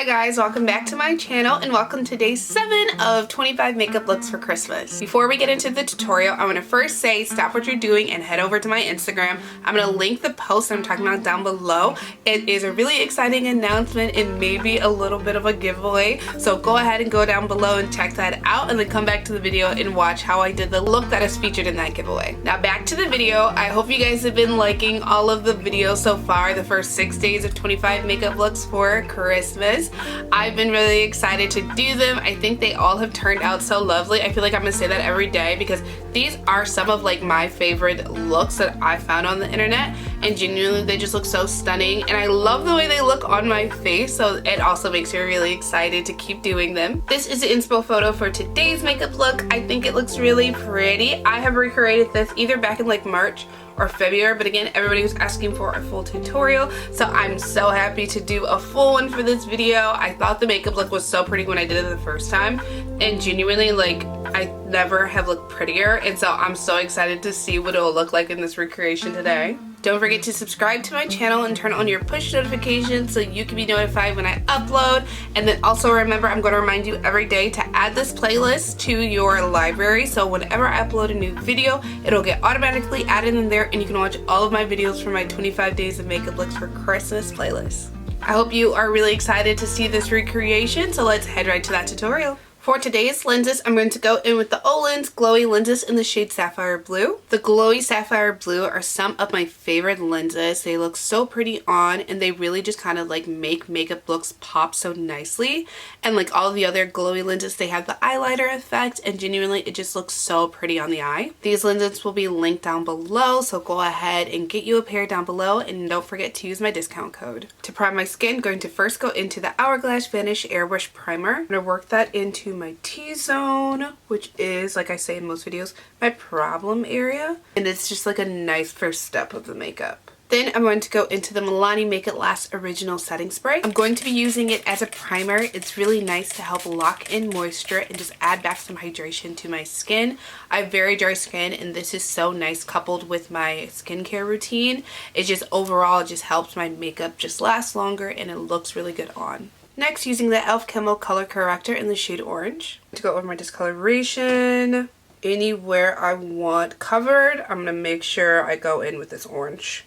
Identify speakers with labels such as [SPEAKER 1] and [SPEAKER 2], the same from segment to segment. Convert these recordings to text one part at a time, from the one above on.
[SPEAKER 1] Hi guys, welcome back to my channel and welcome to day 7 of 25 makeup looks for Christmas. Before we get into the tutorial, I want to first say stop what you're doing and head over to my Instagram. I'm going to link the post I'm talking about down below. It is a really exciting announcement and maybe a little bit of a giveaway. So go ahead and go down below and check that out and then come back to the video and watch how I did the look that is featured in that giveaway. Now back to the video. I hope you guys have been liking all of the videos so far, the first 6 days of 25 makeup looks for Christmas. I've been really excited to do them. I think they all have turned out so lovely. I feel like I'm gonna say that every day because these are some of like my favorite looks that I found on the internet, and genuinely they just look so stunning, and I love the way they look on my face, so it also makes me really excited to keep doing them. This is the inspo photo for today's makeup look. I think it looks really pretty. I have recreated this either back in like March or February, but again, everybody was asking for a full tutorial, so I'm so happy to do a full one for this video. I thought the makeup look was so pretty when I did it the first time, and genuinely, like, I never have looked prettier, and so I'm so excited to see what it will look like in this recreation today. Don't forget to subscribe to my channel and turn on your push notifications so you can be notified when I upload. And then also remember, I'm going to remind you every day to add this playlist to your library, so whenever I upload a new video, it'll get automatically added in there and you can watch all of my videos from my 25 days of makeup looks for Christmas playlist. I hope you are really excited to see this recreation, so let's head right to that tutorial. For today's lenses, I'm going to go in with the OLENS Glowy lenses in the shade Sapphire Blue. The Glowy Sapphire Blue are some of my favorite lenses. They look so pretty on, and they really just kind of like make makeup looks pop so nicely. And like all the other glowy lenses, they have the eyeliner effect, and genuinely it just looks so pretty on the eye. These lenses will be linked down below, so go ahead and get you a pair down below, and don't forget to use my discount code. To prime my skin, I'm going to first go into the Hourglass Vanish Airbrush Primer. I'm going to work that into my T-zone, which is, like I say in most videos, my problem area, and it's just like a nice first step of the makeup. Then I'm going to go into the Milani Make It Last Original Setting Spray. I'm going to be using it as a primer. It's really nice to help lock in moisture and just add back some hydration to my skin. I have very dry skin, and this is so nice coupled with my skincare routine. It just overall just helps my makeup just last longer, and it looks really good on. Next, using the e.l.f. Camo Color Corrector in the shade Orange. To go over my discoloration, anywhere I want covered, I'm going to make sure I go in with this orange.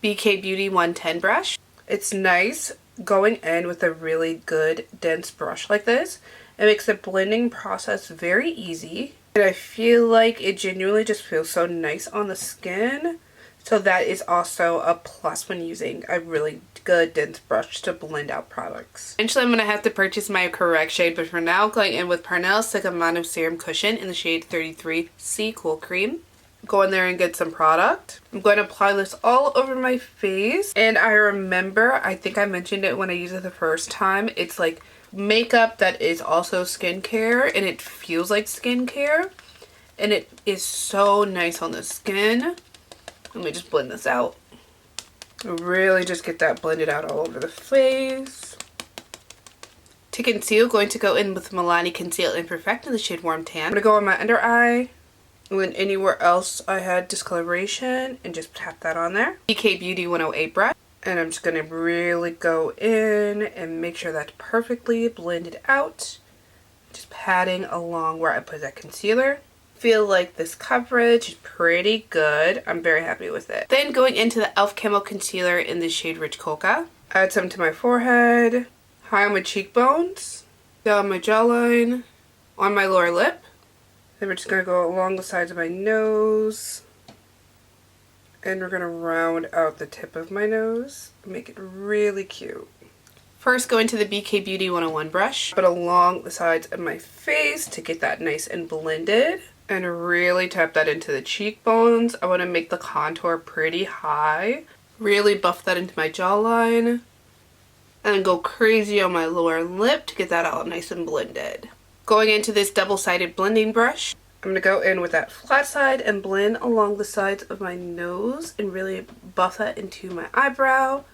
[SPEAKER 1] BK Beauty 110 brush. It's nice going in with a really good dense brush like this. It makes the blending process very easy, and I feel like it genuinely just feels so nice on the skin. So that is also a plus when using a really good dense brush to blend out products. Eventually I'm going to have to purchase my correct shade, but for now I'm going in with Parnell's Secamano Serum Cushion in the shade 33C Cool Cream. Go in there and get some product. I'm going to apply this all over my face, and I remember, I think I mentioned it when I used it the first time, it's like makeup that is also skincare, and it feels like skincare, and it is so nice on the skin. Let me just blend this out. Really just get that blended out all over the face. To conceal, going to go in with Milani Conceal Imperfect in the shade Warm Tan. I'm going to go on my under eye, and then anywhere else I had discoloration, and just tap that on there. BK Beauty 108 brush. And I'm just going to really go in and make sure that's perfectly blended out. Just patting along where I put that concealer. Feel like this coverage is pretty good. I'm very happy with it. Then going into the e.l.f. Camo Concealer in the shade Rich Coca. Add some to my forehead, high on my cheekbones, down my jawline, on my lower lip. Then we're just going to go along the sides of my nose. And we're going to round out the tip of my nose and make it really cute. First, go into the BK Beauty 101 brush, put along the sides of my face to get that nice and blended. And really tap that into the cheekbones. I want to make the contour pretty high. Really buff that into my jawline. And go crazy on my lower lip to get that all nice and blended. Going into this double-sided blending brush, I'm going to go in with that flat side and blend along the sides of my nose and really buff that into my eyebrow.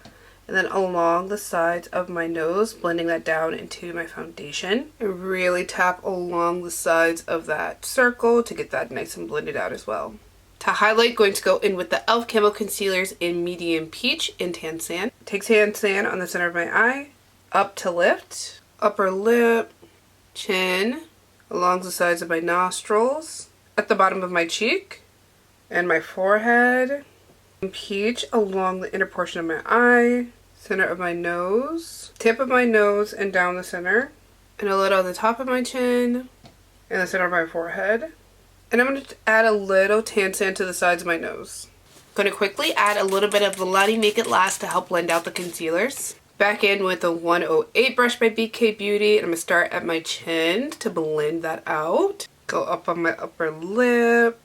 [SPEAKER 1] And then along the sides of my nose, blending that down into my foundation. And really tap along the sides of that circle to get that nice and blended out as well. To highlight, going to go in with the e.l.f. Camo Concealers in Medium Peach in Tan Sand. Take Tan Sand on the center of my eye up to lift, upper lip, chin, along the sides of my nostrils, at the bottom of my cheek, and my forehead, and peach along the inner portion of my eye, center of my nose, tip of my nose and down the center, and a little on the top of my chin, and the center of my forehead. And I'm going to add a little tan sand to the sides of my nose. I'm going to quickly add a little bit of the Lovelies Make It Last to help blend out the concealers. Back in with the 108 brush by BK Beauty, and I'm going to start at my chin to blend that out. Go up on my upper lip,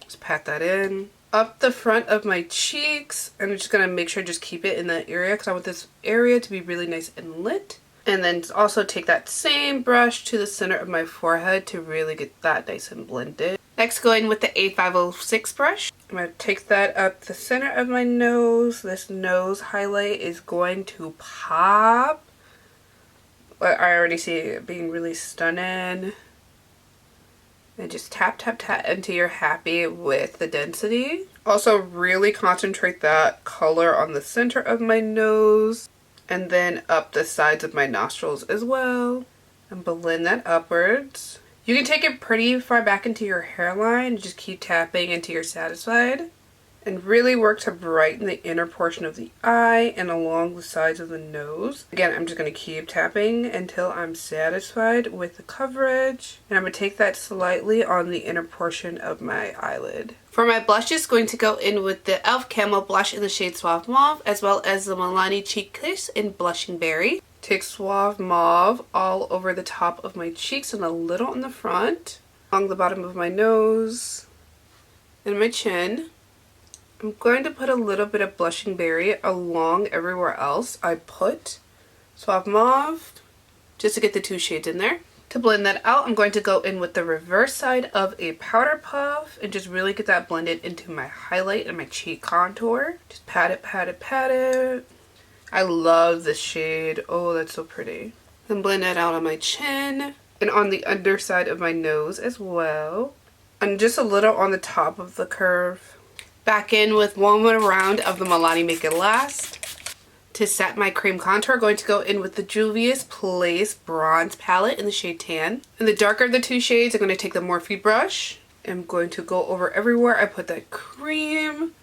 [SPEAKER 1] just pat that in. Up the front of my cheeks, and I'm just going to make sure just keep it in that area because I want this area to be really nice and lit. And then also take that same brush to the center of my forehead to really get that nice and blended. Next, go in with the A506 brush. I'm going to take that up the center of my nose. This nose highlight is going to pop. But I already see it being really stunning. And just tap, tap, tap until you're happy with the density. Also really concentrate that color on the center of my nose. And then up the sides of my nostrils as well. And blend that upwards. You can take it pretty far back into your hairline and just keep tapping until you're satisfied. And really work to brighten the inner portion of the eye and along the sides of the nose. Again, I'm just going to keep tapping until I'm satisfied with the coverage. And I'm going to take that slightly on the inner portion of my eyelid. For my blushes, going to go in with the e.l.f. Camo blush in the shade Suave Mauve, as well as the Milani Cheek Kiss in Blushing Berry. Take Suave Mauve all over the top of my cheeks and a little on the front, along the bottom of my nose, and my chin. I'm going to put a little bit of Blushing Berry along everywhere else I put Suave Mauve, just to get the two shades in there. To blend that out, I'm going to go in with the reverse side of a powder puff and just really get that blended into my highlight and my cheek contour. Just pat it, pat it, pat it. I love this shade. Oh, that's so pretty. Then blend that out on my chin and on the underside of my nose as well. And just a little on the top of the curve. Back in with one more round of the Milani Make It Last. To set my cream contour, going to go in with the Juvia's Place Bronze Palette in the shade Tan. In the darker of the two shades, I'm going to take the Morphe brush. I'm going to go over everywhere I put that cream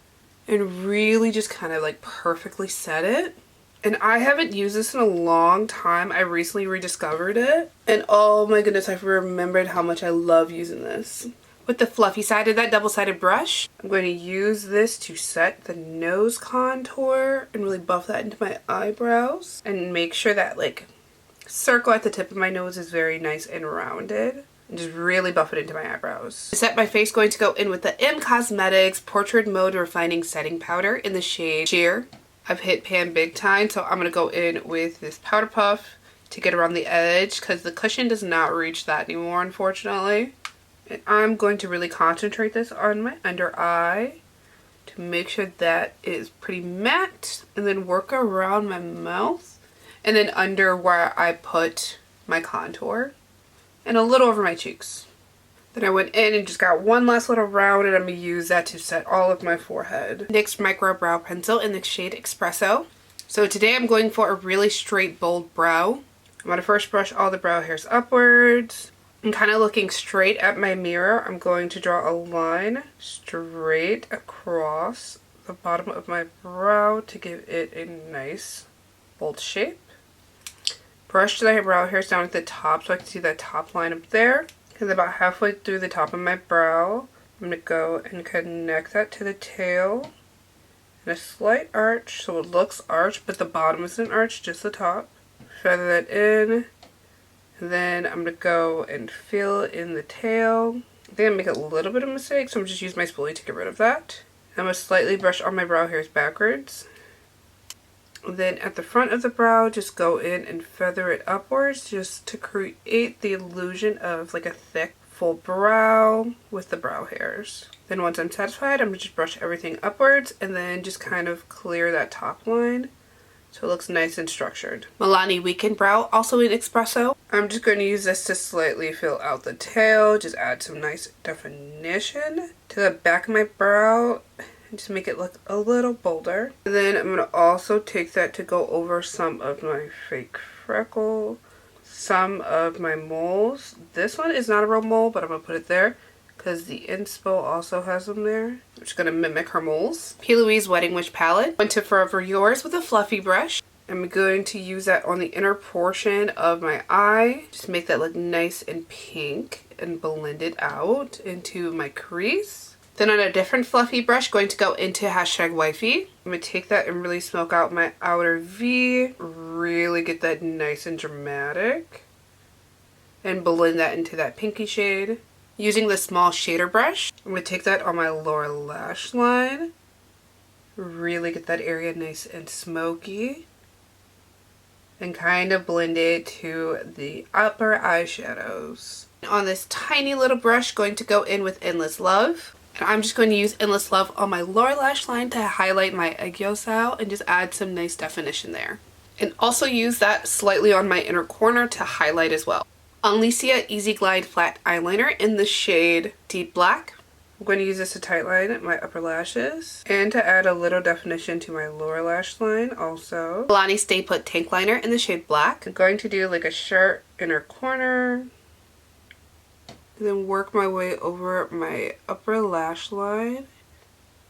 [SPEAKER 1] and really just kind of like perfectly set it. And I haven't used this in a long time. I recently rediscovered it. And oh my goodness, I've remembered how much I love using this. With the fluffy side of that double-sided brush, I'm going to use this to set the nose contour and really buff that into my eyebrows. And make sure that like circle at the tip of my nose is very nice and rounded. And just really buff it into my eyebrows. To set my face, going to go in with the M Cosmetics Portrait Mode Refining Setting Powder in the shade Sheer. I've hit pan big time, so I'm going to go in with this powder puff to get around the edge because the cushion does not reach that anymore, unfortunately. And I'm going to really concentrate this on my under eye to make sure that it is pretty matte, and then work around my mouth and then under where I put my contour and a little over my cheeks. Then I went in and just got one last little round, and I'm going to use that to set all of my forehead. NYX Micro Brow Pencil in the shade Espresso. So today I'm going for a really straight, bold brow. I'm going to first brush all the brow hairs upwards. And kind of looking straight at my mirror, I'm going to draw a line straight across the bottom of my brow to give it a nice, bold shape. Brush the brow hairs down at the top so I can see that top line up there. And about halfway through the top of my brow, I'm going to go and connect that to the tail and a slight arch so it looks arched, but the bottom isn't arched, just the top. Feather that in, and then I'm going to go and fill in the tail. I think I make a little bit of a mistake, so I'm just using my spoolie to get rid of that. I'm going to slightly brush all my brow hairs backwards. And then at the front of the brow, just go in and feather it upwards just to create the illusion of like a thick, full brow with the brow hairs. Then once I'm satisfied, I'm going to just brush everything upwards and then just kind of clear that top line so it looks nice and structured. Milani Weekend Brow, also in Espresso. I'm just going to use this to slightly fill out the tail, just add some nice definition to the back of my brow. and just make it look a little bolder. And then I'm going to also take that to go over some of my fake freckles, some of my moles. This one is not a real mole, but I'm going to put it there because the inspo also has them there. I'm just going to mimic her moles. P. Louise Wedding Wish palette. Went to Forever Yours with a fluffy brush. I'm going to use that on the inner portion of my eye. Just make that look nice and pink and blend it out into my crease. Then on a different fluffy brush, going to go into #wifey. I'm going to take that and really smoke out my outer V. Really get that nice and dramatic. And blend that into that pinky shade. Using the small shader brush, I'm going to take that on my lower lash line. Really get that area nice and smoky. And kind of blend it to the upper eyeshadows. On this tiny little brush, going to go in with Endless Love. And I'm just going to use Endless Love on my lower lash line to highlight my egg style and just add some nice definition there. And also use that slightly on my inner corner to highlight as well. Alicia Easy Glide Flat Eyeliner in the shade Deep Black. I'm going to use this to tightline my upper lashes and to add a little definition to my lower lash line also. Milani Stay Put Tank Liner in the shade Black. I'm going to do like a sharp inner corner and then work my way over my upper lash line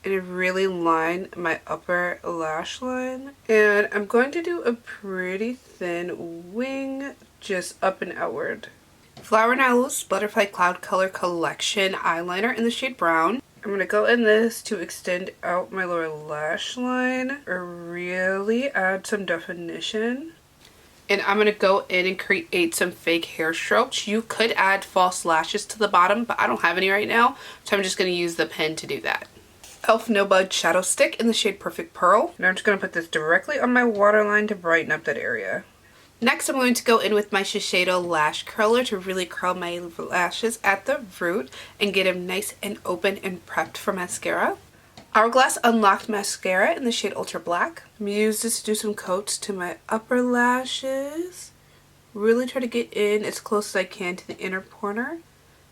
[SPEAKER 1] and really line my upper lash line. And I'm going to do a pretty thin wing just up and outward. Flower & Aloes Butterfly Cloud Color Collection eyeliner in the shade Brown. I'm going to go in this to extend out my lower lash line or really add some definition. And I'm going to go in and create some fake hair strokes. You could add false lashes to the bottom, but I don't have any right now, so I'm just going to use the pen to do that. e.l.f. No Bud Shadow Stick in the shade Perfect Pearl. And I'm just going to put this directly on my waterline to brighten up that area. Next, I'm going to go in with my Shiseido Lash Curler to really curl my lashes at the root and get them nice and open and prepped for mascara. Hourglass Unlocked Mascara in the shade Ultra Black. I'm going to use this to do some coats to my upper lashes. Really try to get in as close as I can to the inner corner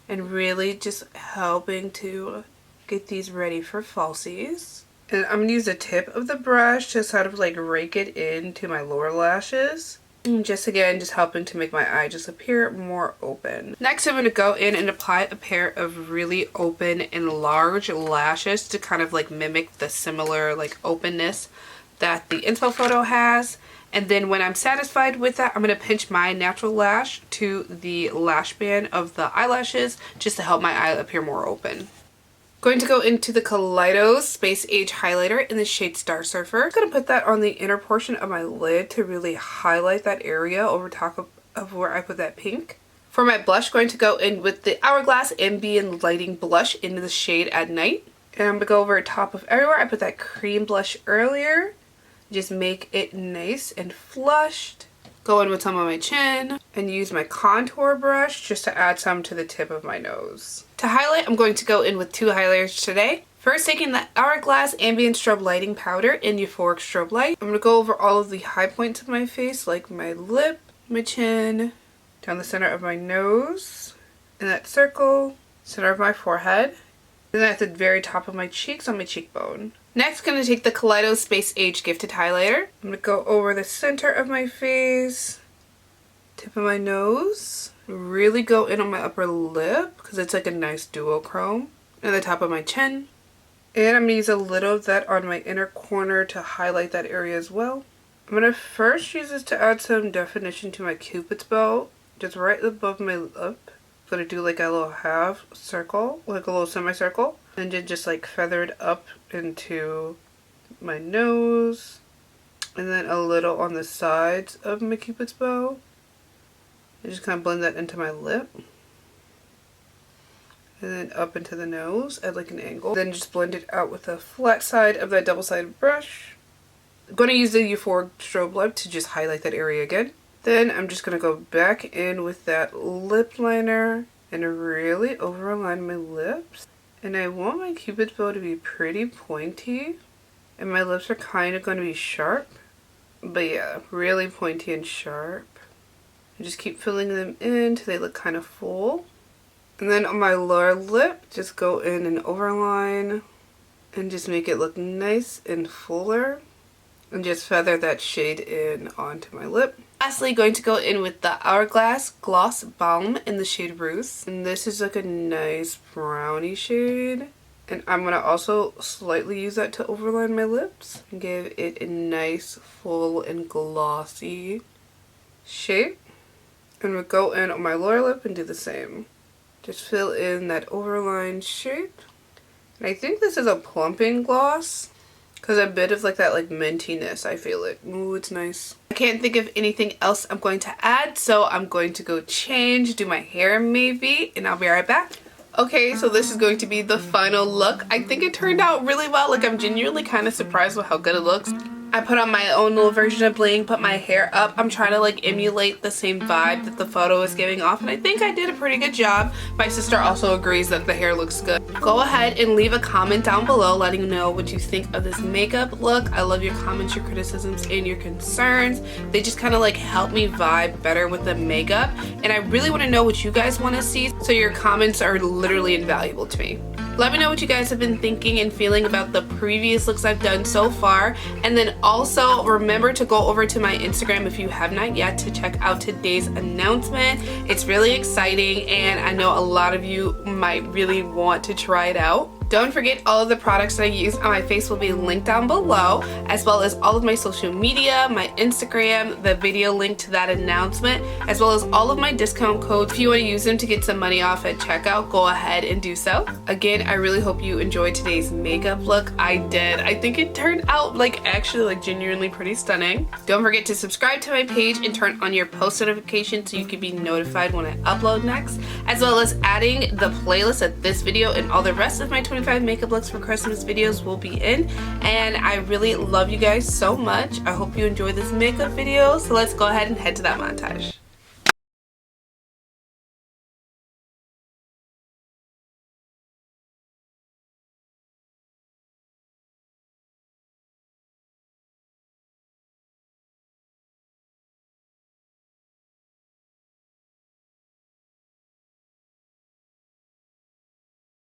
[SPEAKER 1] and really just helping to get these ready for falsies. And I'm going to use the tip of the brush to sort of like rake it into my lower lashes. Just again, just helping to make my eye just appear more open. Next, I'm going to go in and apply a pair of really open and large lashes to kind of like mimic the similar like openness that the inspo photo has. And then when I'm satisfied with that, I'm going to pinch my natural lash to the lash band of the eyelashes just to help my eye appear more open. Going to go into the Kaleidos Space Age Highlighter in the shade Star Surfer. I'm going to put that on the inner portion of my lid to really highlight that area over top of where I put that pink. For my blush, going to go in with the Hourglass Ambient Lighting Blush in the shade At Night. And I'm going to go over top of everywhere. I put that cream blush earlier. Just make it nice and flushed. Go in with some on my chin and use my contour brush just to add some to the tip of my nose. To highlight, I'm going to go in with two highlighters today. First, taking the Hourglass Ambient Strobe Lighting Powder in Euphoric Strobe Light. I'm going to go over all of the high points of my face, like my lip, my chin, down the center of my nose, in that circle, center of my forehead, and then at the very top of my cheeks on my cheekbone. Next, I'm going to take the Kaleidos Space Age Gifted Highlighter. I'm going to go over the center of my face, tip of my nose, really go in on my upper lip because it's like a nice duochrome, and the top of my chin. And I'm going to use a little of that on my inner corner to highlight that area as well. I'm going to first use this to add some definition to my Cupid's bow, just right above my lip. I'm going to do like a little half circle, like a little semicircle, and then just like feather it up into my nose, and then a little on the sides of my Cupid's bow. I just kind of blend that into my lip. And then up into the nose at like an angle. Then just blend it out with a flat side of that double-sided brush. I'm going to use the Euphoric Strobe Light to just highlight that area again. Then I'm just going to go back in with that lip liner and really overalign my lips. And I want my Cupid's bow to be pretty pointy. And my lips are kind of going to be sharp. But yeah, really pointy and sharp. And just keep filling them in until they look kind of full. And then on my lower lip, just go in and overline and just make it look nice and fuller, and just feather that shade in onto my lip. Lastly, going to go in with the Hourglass Gloss Balm in the shade Rose, and this is like a nice brownie shade. And I'm going to also slightly use that to overline my lips and give it a nice full and glossy shape. And we'll go in on my lower lip and do the same. Just fill in that overline shape. And I think this is a plumping gloss, because a bit of like that like mintiness, I feel it. Ooh, it's nice. I can't think of anything else I'm going to add, so I'm going to go change, do my hair maybe, and I'll be right back. Okay, so this is going to be the final look. I think it turned out really well. Like, I'm genuinely kind of surprised with how good it looks. I put on my own little version of bling, put my hair up. I'm trying to like emulate the same vibe that the photo is giving off, and I think I did a pretty good job. My sister also agrees that the hair looks good. Go ahead and leave a comment down below letting me know what you think of this makeup look. I love your comments, your criticisms, and your concerns. They just kind of like help me vibe better with the makeup, and I really want to know what you guys want to see, so your comments are literally invaluable to me. Let me know what you guys have been thinking and feeling about the previous looks I've done so far. And then also remember to go over to my Instagram if you have not yet to check out today's announcement. It's really exciting, and I know a lot of you might really want to try it out. Don't forget, all of the products that I use on my face will be linked down below, as well as all of my social media, my Instagram, the video link to that announcement, as well as all of my discount codes. If you want to use them to get some money off at checkout, go ahead and do so. Again, I really hope you enjoyed today's makeup look. I did. I think it turned out like actually like genuinely pretty stunning. Don't forget to subscribe to my page and turn on your post notifications so you can be notified when I upload next, as well as adding the playlist of this video and all the rest of my 25 makeup looks for Christmas videos will be in. And I really love you guys so much. I hope you enjoyed this makeup video, so let's go ahead and head to that montage.